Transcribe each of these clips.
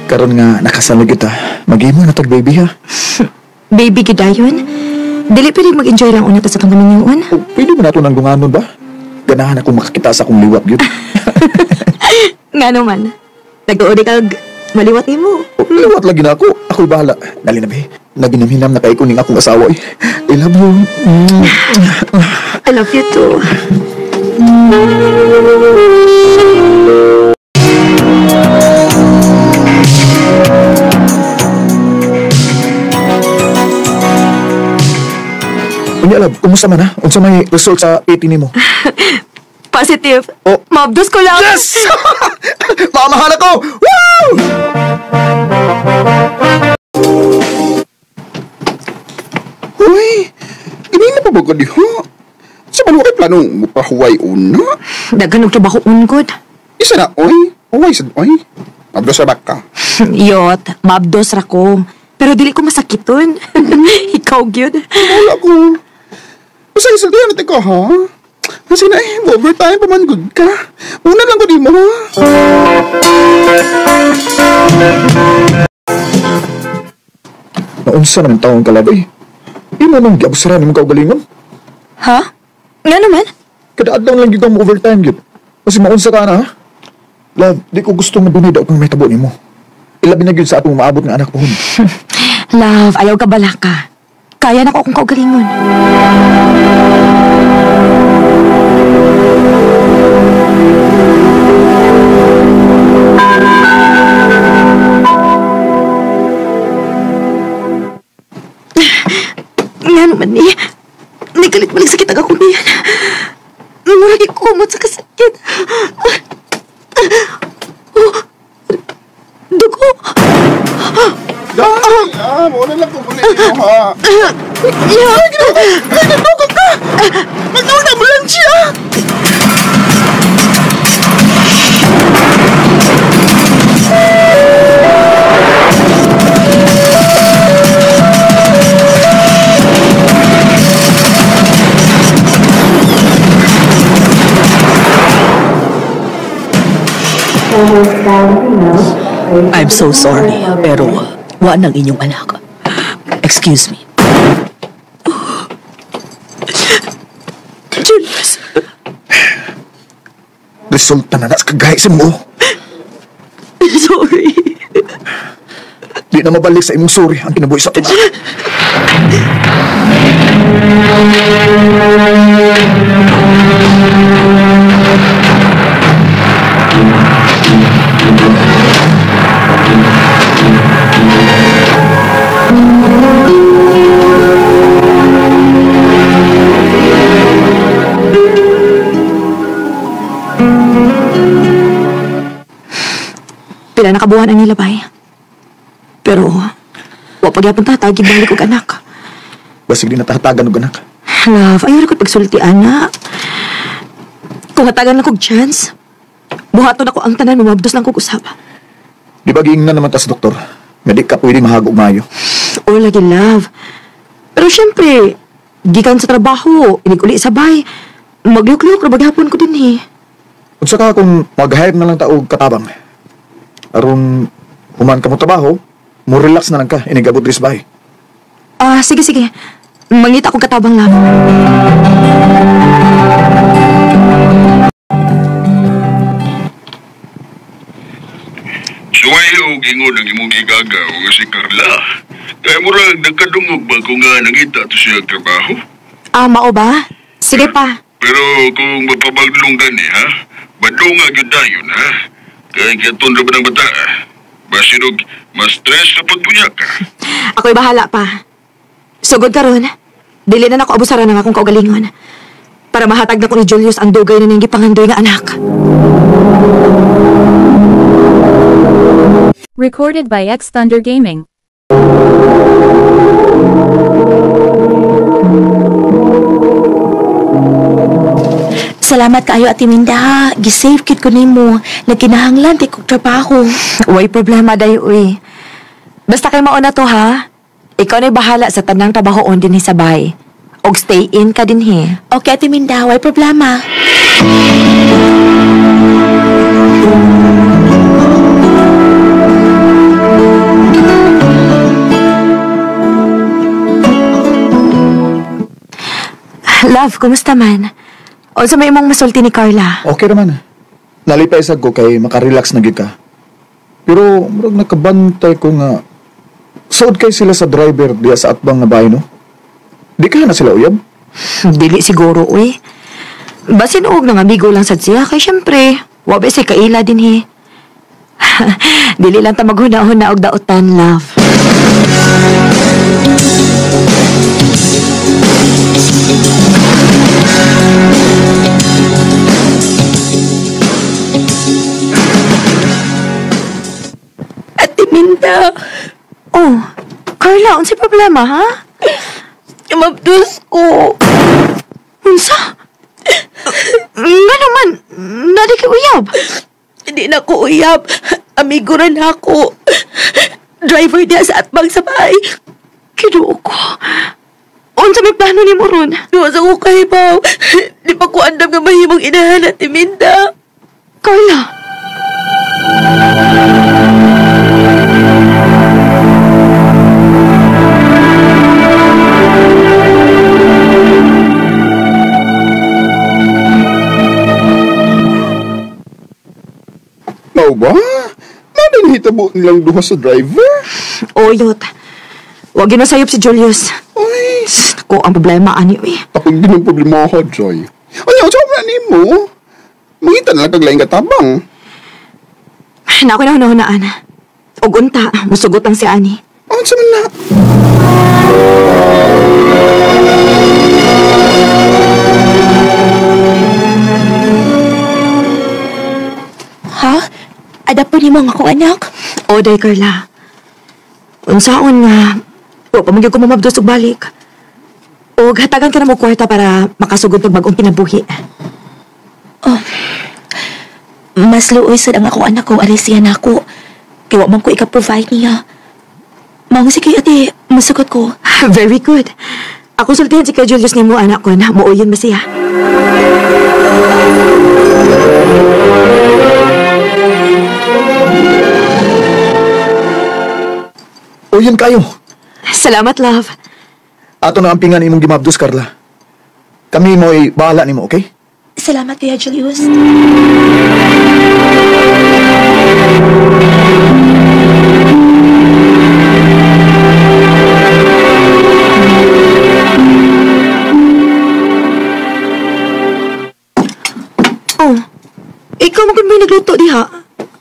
Karon nga nakasalag kita. Mag-imo na tag baby ha. Baby gidayon. Dili pwede mag-enjoy lang una ta sa pangkamingon. O, pwede mo na ito nang dunganon ba? Ganahan akong makakita sa akong liwat yun. Nga naman. Nag-uudi kag maliwat mo. O, liwat lagi na ako. Ako'y bahala. Dali na be. Naginamhinam na kay kuning akong asawa eh. I love you. I love you too. Unya love, kumusta man ha? Unsa may result sa PT nimo? Positive. Oh. Mabdos ko lang. Yes! Mamahal ako! Woo! Uy, ganina pa ba ka di ha? Sa maluwa kay planong mapahuway una? Daghan og trabaho ungod. Isa na, oy. Huway sa oy. Mabdos sa baka. Yot, mabdos ra ko. Pero dili ko masakiton. Ikaw gyud. Wala ko. Basta isultihan natin ko, ha? Kasi na overtime pa man good ka. Una lang ko di mo, ha? Naunsa naman taong kalabay? Imo nang giabsara ni mong kaugalingon? Ha? Nga naman? Kada-adlaw lang gigam overtime gyud. Kasi maunsa ka na ha? Love, di ko gusto nga dunay daw kung may tabo nimo. Ilabi na gyud sa atong maabot nga anak pohon. Love, ayaw ka bala ka. Kaya na ko akong kaugalingon. Nga naman ni. Nagalit-balik sakit ang akong niyan. Murag ikumot sa kasakit. Dugo. Dahil, muna lang kung ulit mo, ha? Nagdugo ka! Magtawag na ambulansya! I'm so sorry, pero wa nang inyong anak. Excuse me. Julius. Resulta na sa kagay sa mo. Sorry. Di na mabalik sa imong sorry ang kinabuhi sa tuba. Pila nakabuhan ang nilabay. Pero, wa pagyapon tatagi balik og anak. Basig di natahatagan og anak. Love, ayaw ko pagsulti, anak. Kung hatagan lang kong chance, buhaton ako ang tanan, mamabdos lang kong usapa. Di ba giingnan naman ta sa doktor? Nga di ka pwede mahagog mayo. O, lagi, love. Pero syempre, gikan sa trabaho, inig-uli sabay. Magluk-luk, maghapon ko din eh. Unsa ka kung mag-hire na lang ta og katabang. Aron human ka mo trabaho, mo relax na lang ka, inigabot ris bahay. Sige, sige. Mangita akong katabang, love. Suwayo, gingon ang imong igagaw si Carla. Kaya murag nagkadungog ba kung nga nangita to siya trabaho? Mao ba? Sige pa. Pero kung mapabaglong gani, ha? Badunga yun dayon, ha? Kaya kiyaton ba ng bata, basinog, mas stress na pagbunya ka. Ako'y bahala pa. Sugod ka ron. Dili na ako abusaran ng akong kaugalingon. Para mahatag na ko ni Julius ang dugay na niyang gipangandoy nga anak. Recorded by X Thunder Gaming. Salamat kaayo Ate Minda ha. Gisave kit ko nimo. Nagkinahanglan ti kog trabaho. Way problema dayo uy. Basta kay mao na to ha. Ikaw na'y bahala sa tanang trabahoon din sa bahay. Og stay in ka din he. Okay Ate Minda, way problema. Love, kumusta man? O sa may imong masulti ni Carla? Okay naman. Nalipay sad ko kay makarelax na gyud ka. Pero murag nakabantay ko nga suod kay sila sa driver diya sa atbang nga bahay, no? Di ka na sila uyab? Dili siguro, uy. Basin og nang amigo lang sad siya, kay syempre, wabe si kaila din he. Dili lang ta maghuna-huna og daotan, love. Ate Minda, Oh, Carla, unsay problema, ha? mabdus ko. Unsa? Nga naman, nadi kay uyab. Hindi na ko uyab. Amigo rin ako. Driver niya sa atbang sa bahay. Kiduo ko. Unsa may plano ni mo ron? Duwas ako kahibaw. Di pa ko andam nga mahimong inahan at Minda. Carla. Mao ba? Naman hitabo nilang duha sa driver? Oyot. Huwag ginasayop si Julius. Ay, Ko ang problema, ani, uy. tapos din ang problema ko, Joy. Ano, sobra ni mo? Mangita na lang kaglaing katabang. Na ako na hunahunaan. Og unta, musugot ang si Ani. Ano sa man na? Ha? Ada po ni mga akong anak? O, day, Carla. Unsaon nga, o, pamagyan ko mamabdos og balik. O, hatagan ka na mo kwarta para makasugod pag bagong pinabuhi. Mas luoy sa ang akong anak kung alisiya na ako. Kaya man ko ika-provide niya. Mga sige ate, masugot ko. Very good. Ako sultihan si Kuya Julius ni mo, anak ko, na muuyon ba siya? Uyon kayo. Salamat, love. Ato na ang pingan imong gimabdos, Carla. Kami mo'y bahala nimo, okay? Salamat Kuya Julius. Oh, ikaw magkun may nagluto diha.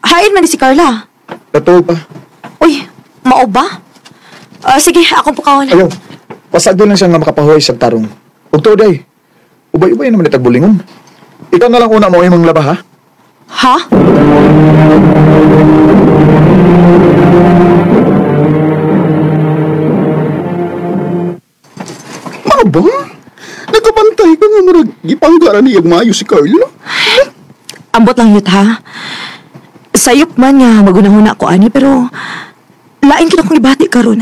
Hain man ni si Carla. Katol pa. Uy, mao ba? Sige, akong pukawan. Ayaw. Pasag doon lang siya nga makapahuay sa tarong. Ug to day. Ubay-ubay naman itag bulingon. Ikaw na lang una mo imong laba, ha? Ha? Mao ba? Nagkabantay ka nga marag gipanggara niyang maayo si Carla. Ambot lang yut, ha? Sayop man nga magunahuna ko, ani, pero lain kita kong ibati karon.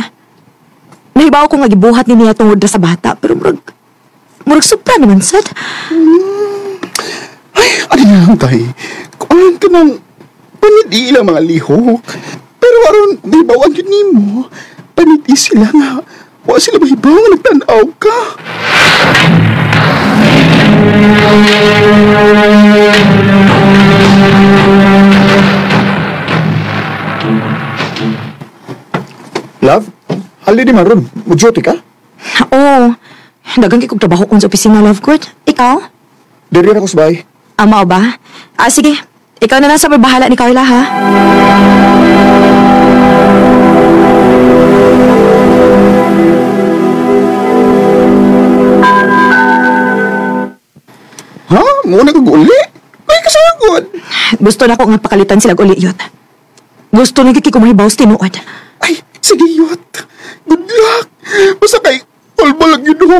Nahibaw ko nga gibuhat ni niya tungod na sa bata, pero murag supra naman, sad. Ay, ano na lang tayo? Kuan ka ng paniti lang mga lihok. Pero aron, di bawag yun ni mo. Paniti sila nga. Wa sila mahibaw nga nagtanaw ka. Love? Hali di man ron. Mudyote ka? Oo, dagang kikog trabaho ko sa opisina, love court. Ikaw? Diri ako sa bahay. Mao ba? Sige. Ikaw na lang sa may bahala ni Carla, ha? Ha? Muna ka guli? Ay, kasagod. Gusto na ko nga pakalitan sila uli, yot. Gusto na kikikumahibaw sa tinuod. Ay, sige yot. Good luck. Basta kay, ulbo lang yun ho.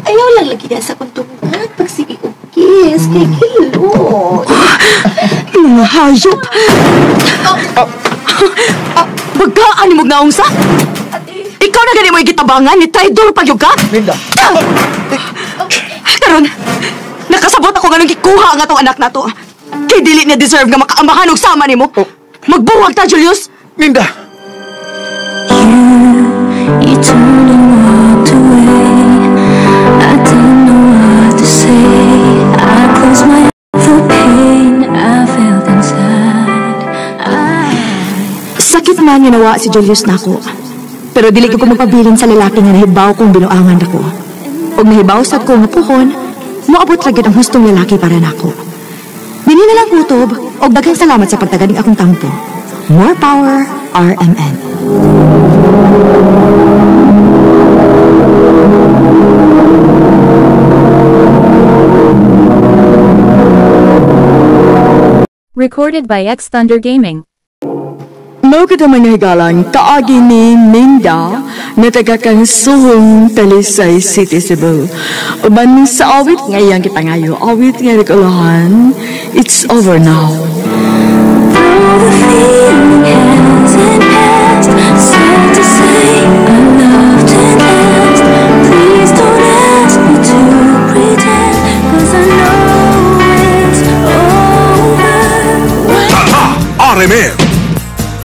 Ayaw lang lagi na sa kuntungan. Pag sige o kiss, kay kilot. Mga hayop! Bagaan ni mong naungsa? Ikaw na gani mo igitabangan ni Traidor Pagyog ka? Linda! Karon, Nakasabot ako nga nung gikuha nga tong anak na to. Kay dili niya deserve nga makaamahan og sama nimo. Magbuwag ta, Julius. Linda! You turned and walked away. I didn't know what to say. I closed my eyes for pain I felt inside. Sakit man nga nawa si Julius nako. Pero dili ko magpabilin sa lalaki nga nahibaw kong binuangan ako. Og nahibaw sad ko nga puhon, moabot ra gyud ang hustong lalaki para nako. Dili na lang kutob, og daghang salamat sa pagtaganing akong tampo. More power, RMN. Recorded by X Thunder Gaming. Mao kita mangahigalan kaagi ni Minda na taga kang Suhong, Talisay City, Cebu. Uban sa awit ngayang kita ngayo, awit nga nagulahan, it's over now. Though the feeling hasn't passed, sad to say I loved and asked. Please don't ask me to pretend, 'cause I know it's over. RMN